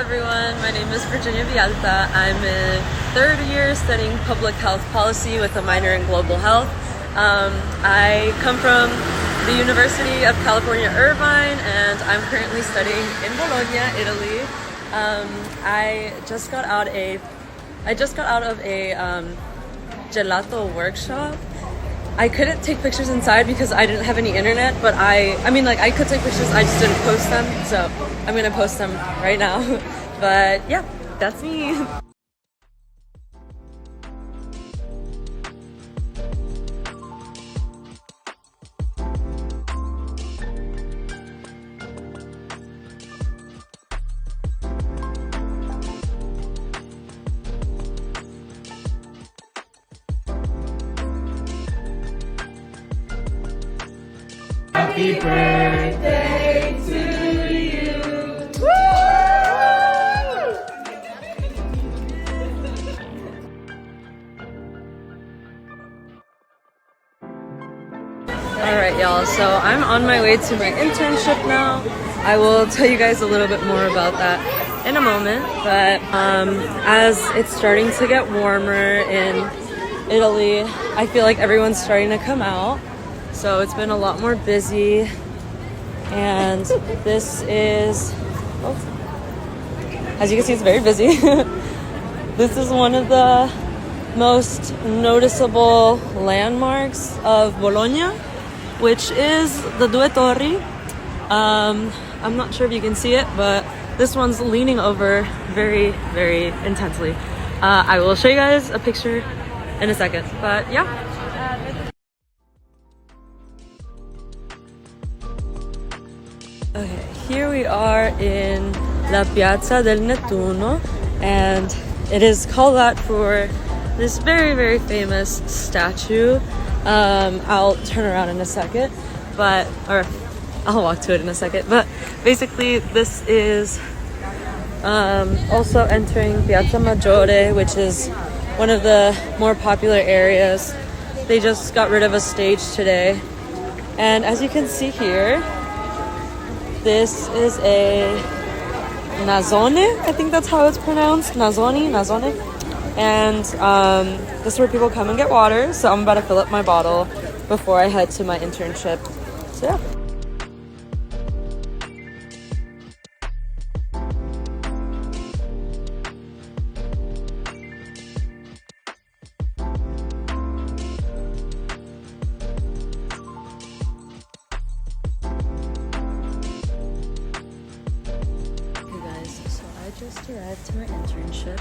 everyone, my name is Virginia Villalta. I'm in third year studying public health policy with a minor in global health. I come from the University of California, Irvine, and I'm currently studying in Bologna, Italy. I just got out of a gelato workshop. I couldn't take pictures inside because I didn't have any internet, but I could take pictures, I just didn't post them, so I'm gonna post them right now. But yeah, that's me. Happy birthday to you. Woo! Alright y'all, so I'm on my way to my internship now. I will tell you guys a little bit more about that in a moment, but as it's starting to get warmer in Italy, I feel like everyone's starting to come out. So it's been a lot more busy, and this is, as you can see, it's very busy. This is one of the most noticeable landmarks of Bologna, which is the Due Torri. I'm not sure if you can see it, but this one's leaning over very, very intensely. I will show you guys a picture in a second, but yeah. Okay, here we are in La Piazza del Nettuno, and it is called that for this very, very famous statue. I'll turn around in a second, or I'll walk to it in a second, but basically this is also entering Piazza Maggiore, which is one of the more popular areas. They just got rid of a stage today, and as you can see here, this is a Nazzone, I think that's how it's pronounced, Nazzone. And this is where people come and get water, so I'm about to fill up my bottle before I head to my internship. So yeah. Just arrived to my internship,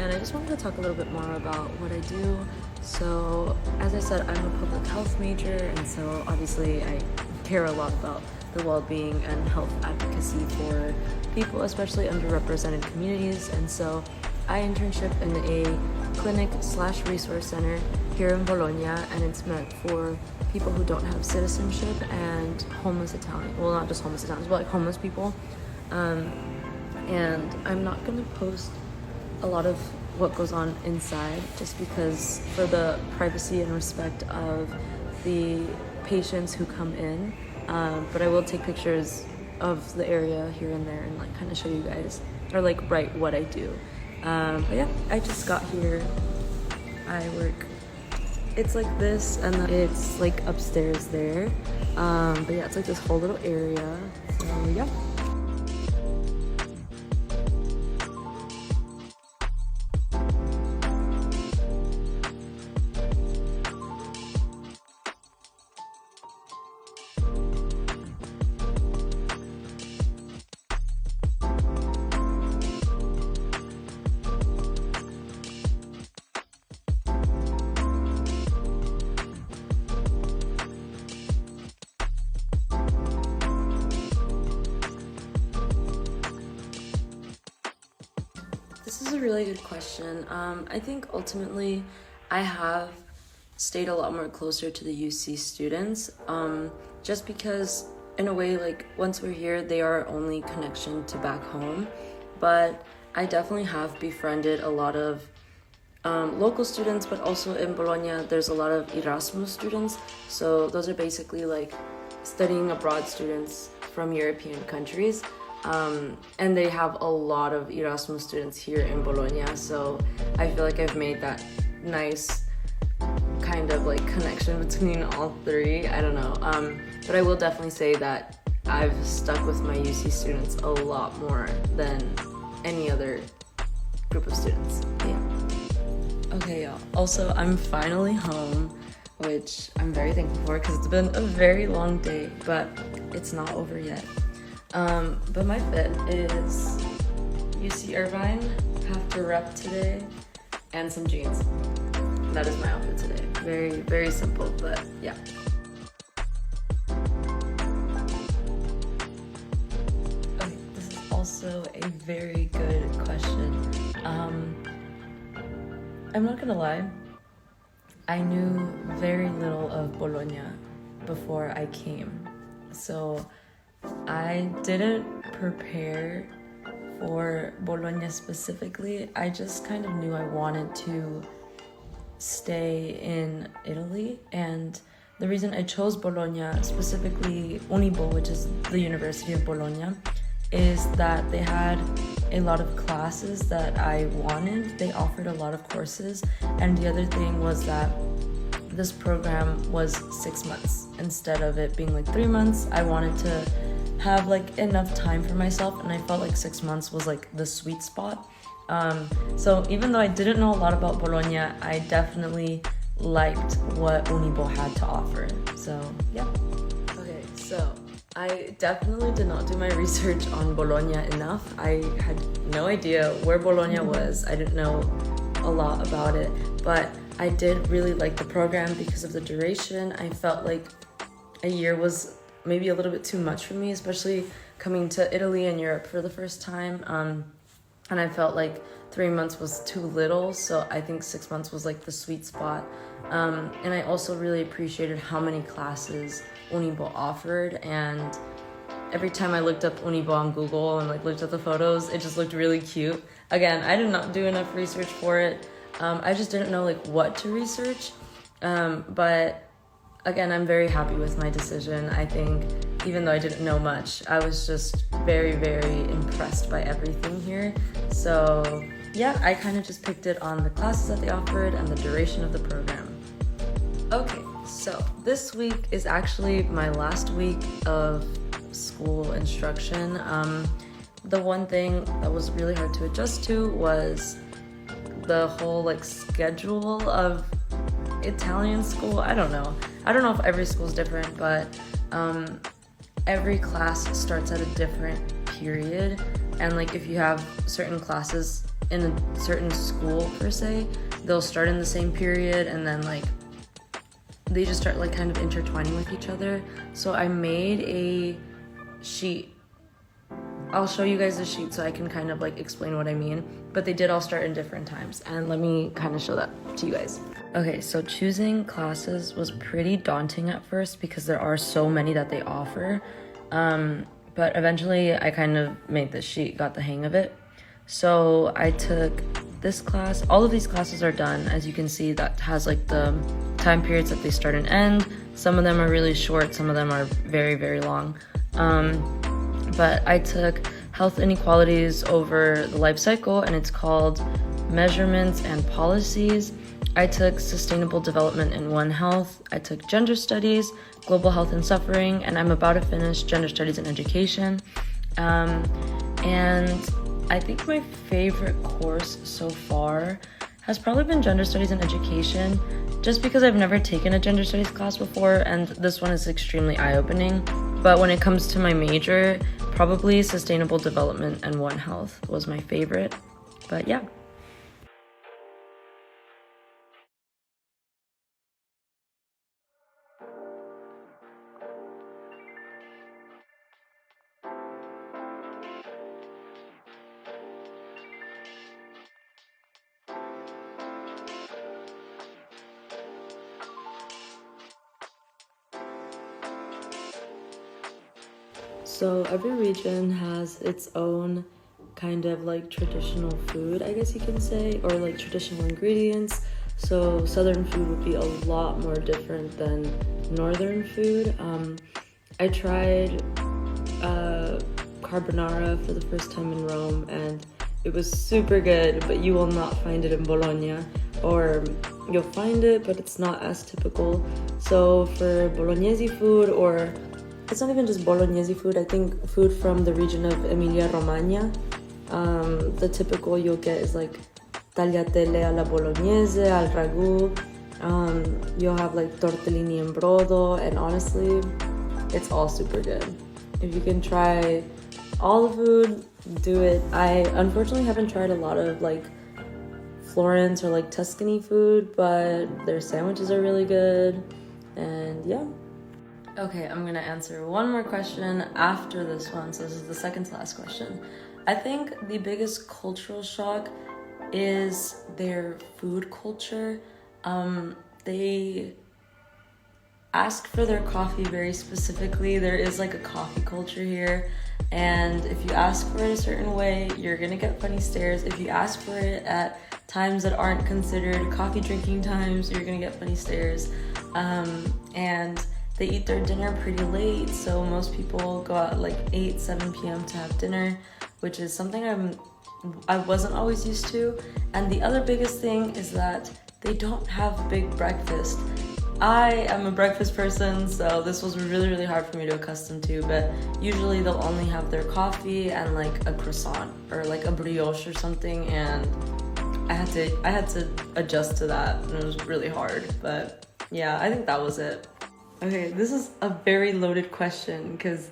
and I just wanted to talk a little bit more about what I do. So as I said, I'm a public health major, and so obviously I care a lot about the well-being and health advocacy for people, especially underrepresented communities. And so I internship in a clinic/resource center here in Bologna, and it's meant for people who don't have citizenship and homeless Italian, well, not just homeless Italians, but like homeless people. And I'm not going to post a lot of what goes on inside, just because for the privacy and respect of the patients who come in, but I will take pictures of the area here and there and like kind of show you guys, or like write what I do. But yeah, I just got here. I work, it's like this, and then it's like upstairs there, but yeah, it's like this whole little area. So yeah. This is a really good question. I think ultimately I have stayed a lot more closer to the UC students, just because in a way, like once we're here, they are our only connection to back home. But I definitely have befriended a lot of local students, but also in Bologna, there's a lot of Erasmus students. So those are basically like studying abroad students from European countries. And they have a lot of Erasmus students here in Bologna, so I feel like I've made that nice kind of like connection between all three. I don't know, but I will definitely say that I've stuck with my UC students a lot more than any other group of students. Yeah. Okay, y'all. Also, I'm finally home, which I'm very thankful for because it's been a very long day, but it's not over yet. But my fit is UC Irvine, have to rep today, and some jeans. That is my outfit today. Very, very simple, but yeah. Okay, this is also a very good question. I'm not gonna lie, I knew very little of Bologna before I came. So I didn't prepare for Bologna specifically. I just kind of knew I wanted to stay in Italy, and the reason I chose Bologna, specifically Unibo, which is the University of Bologna, is that they had a lot of classes that I wanted. They offered a lot of courses, and the other thing was that this program was 6 months instead of it being like 3 months. I wanted to have like enough time for myself, and I felt like 6 months was like the sweet spot. So even though I didn't know a lot about Bologna, I definitely liked what Unibo had to offer. So yeah. Okay, so I definitely did not do my research on Bologna enough. I had no idea where Bologna was. I didn't know a lot about it, but I did really like the program because of the duration. I felt like a year was maybe a little bit too much for me, especially coming to Italy and Europe for the first time. And I felt like 3 months was too little, so I think 6 months was like the sweet spot. And I also really appreciated how many classes Unibo offered, and every time I looked up Unibo on Google and like looked at the photos, it just looked really cute. Again, I did not do enough research for it. I just didn't know like what to research. But again, I'm very happy with my decision. I think even though I didn't know much, I was just very, very impressed by everything here. So yeah, I kind of just picked it on the classes that they offered and the duration of the program. Okay, so this week is actually my last week of school instruction. The one thing that was really hard to adjust to was the whole like schedule of Italian school. I don't know if every school is different, but every class starts at a different period, and like if you have certain classes in a certain school per se, they'll start in the same period, and then like they just start like kind of intertwining with each other. So I made a sheet. I'll show you guys the sheet so I can kind of like explain what I mean, but they did all start in different times, and let me kind of show that to you guys. Okay, so choosing classes was pretty daunting at first because there are so many that they offer, but eventually I kind of made this sheet, got the hang of it. So I took this class. All of these classes are done, as you can see, that has like the time periods that they start and end. Some of them are really short, some of them are very, very long. But I took health inequalities over the life cycle, and it's called Measurements and Policies. I took Sustainable Development in One Health. I took Gender Studies, Global Health and Suffering, and I'm about to finish Gender Studies in Education. And I think my favorite course so far has probably been Gender Studies in Education, just because I've never taken a Gender Studies class before, and this one is extremely eye-opening. But when it comes to my major, probably Sustainable Development and One Health was my favorite. But yeah. So every region has its own kind of like traditional food, I guess you can say, or like traditional ingredients. So southern food would be a lot more different than northern food. I tried carbonara for the first time in Rome, and it was super good, but you will not find it in Bologna, or you'll find it, but it's not as typical. So for Bolognese food, or it's not even just Bolognese food, I think food from the region of Emilia-Romagna, the typical you'll get is like tagliatelle alla bolognese, al ragù. You'll have like tortellini in brodo, and honestly, it's all super good. If you can try all the food, do it. I unfortunately haven't tried a lot of like Florence or like Tuscany food, but their sandwiches are really good, and yeah. Okay, I'm gonna answer one more question after this one, so this is the second to last question. I think the biggest cultural shock is their food culture. They ask for their coffee very specifically. There is like a coffee culture here, and if you ask for it a certain way, you're gonna get funny stares. If you ask for it at times that aren't considered coffee drinking times, you're gonna get funny stares. And they eat their dinner pretty late, so most people go out like 7 p.m. to have dinner, which is something I wasn't always used to. And the other biggest thing is that they don't have big breakfast. I am a breakfast person, so this was really, really hard for me to accustom to, but usually they'll only have their coffee and like a croissant or like a brioche or something, and I had to adjust to that, and it was really hard. But yeah, I think that was it. Okay, this is a very loaded question because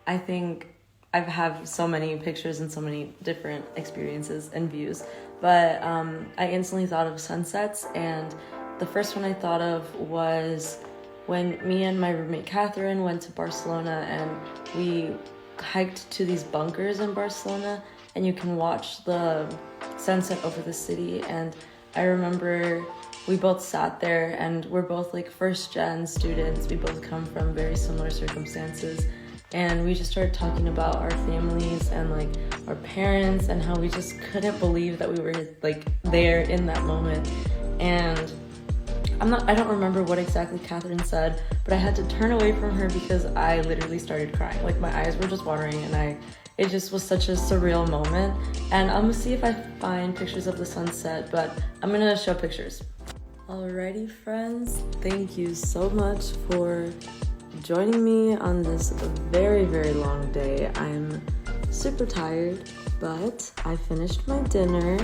I think I have so many pictures and so many different experiences and views, but I instantly thought of sunsets, and the first one I thought of was when me and my roommate Catherine went to Barcelona, and we hiked to these bunkers in Barcelona, and you can watch the sunset over the city. And I remember we both sat there, and we're both like first gen students. We both come from very similar circumstances, and we just started talking about our families and like our parents, and how we just couldn't believe that we were like there in that moment. And I don't remember what exactly Catherine said, but I had to turn away from her because I literally started crying. Like my eyes were just watering, and it just was such a surreal moment. And I'm gonna see if I find pictures of the sunset, but I'm gonna show pictures. Alrighty friends, thank you so much for joining me on this very, very long day. I'm super tired, but I finished my dinner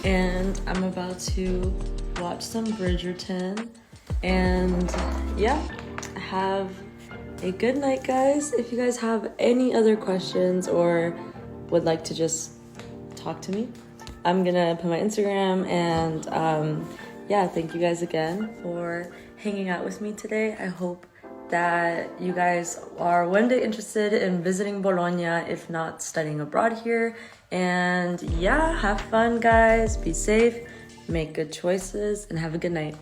and I'm about to watch some Bridgerton, and yeah, have a good night, guys. If you guys have any other questions or would like to just talk to me, I'm gonna put my Instagram, and yeah, thank you guys again for hanging out with me today. I hope that you guys are one day interested in visiting Bologna, if not studying abroad here. And yeah, have fun, guys. Be safe, make good choices, and have a good night.